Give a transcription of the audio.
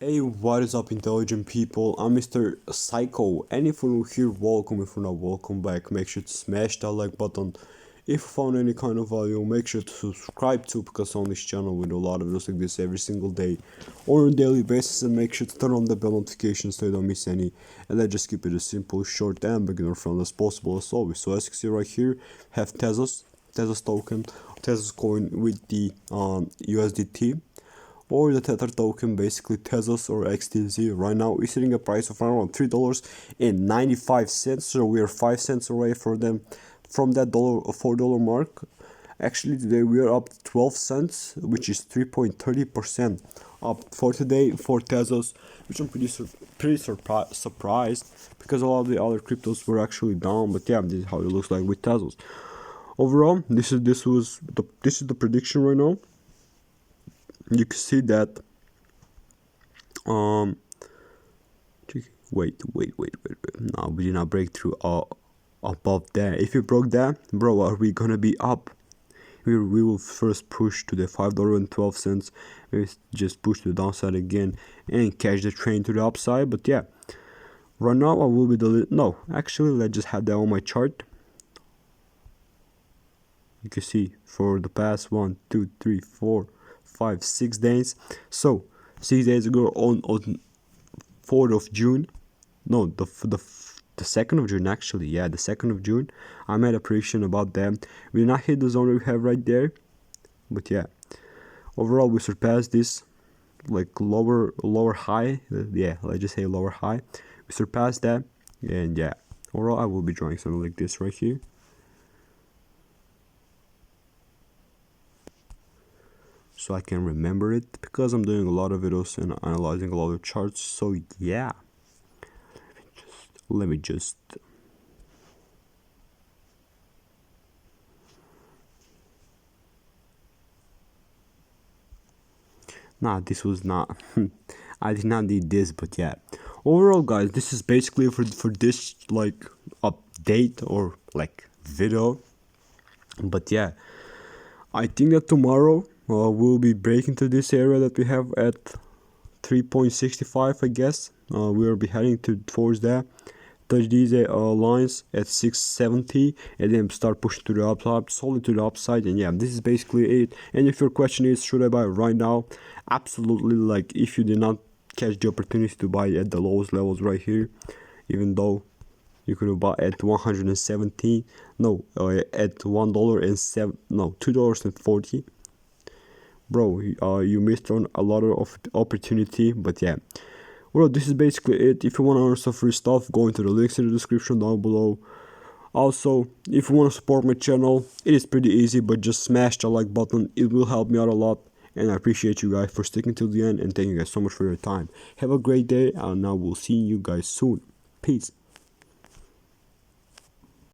Hey, what is up, intelligent people? I'm Mr. Psycho, and if you're new here, welcome. If you're not, welcome back. Make sure to smash that like button. If you found any kind of value, make sure to subscribe to, because on this channel we do a lot of videos like this every single day or on a daily basis, and make sure to turn on the bell notifications so you don't miss any. And let's just keep it as simple, short, and beginner friendly as possible as always. So as you can see right here, have Tezos token, Tezos coin with the USDT, or the Tether token, basically Tezos or XTZ. Right now we're sitting a price of around $3.95, so we are 5 cents away from that $4 mark. Actually today we are up 12 cents, which is 3.30% up for today for Tezos, which I'm pretty surprised, because a lot of the other cryptos were actually down. But yeah, this is how it looks like with Tezos. Overall, this is the prediction right now. You can see that wait, no, we did not break through above that. If you broke that, bro, are we gonna be up? We will first push to the $5.12. We just push to the downside again and catch the train to the upside. But yeah, right now I will be no, actually let's just have that on my chart. You can see for the past 1, 2, 3, 4, 5, 6 days. So 6 days ago on 4th of June, no, the 2nd of June, actually, yeah, the 2nd of June, I made a prediction about them. We did not hit the zone we have right there, but yeah, overall we surpassed this like lower high. Yeah, let's just say lower high. We surpassed that, and yeah, overall I will be drawing something like this right here. So I can remember it, because I'm doing a lot of videos and analyzing a lot of charts. So yeah, let me just nah, this was not I did not need this. But yeah, overall guys, this is basically for this like update or like video. But yeah, I think that tomorrow we'll be breaking to this area that we have at 3.65, I guess. We'll be heading towards that, touch these lines at 670, and then start pushing to the upside, solid to the upside. And yeah, this is basically it. And if your question is, should I buy right now? Absolutely. Like, if you did not catch the opportunity to buy at the lowest levels right here, even though you could buy at 117, no, at $1.07, no, $2.40. Bro, you missed on a lot of opportunity. But yeah, well, this is basically it. If you want to earn some free stuff, go into the links in the description down below. Also, if you want to support my channel, it is pretty easy, but just smash the like button. It will help me out a lot, and I appreciate you guys for sticking till the end, and thank you guys so much for your time. Have a great day, and I will see you guys soon. Peace.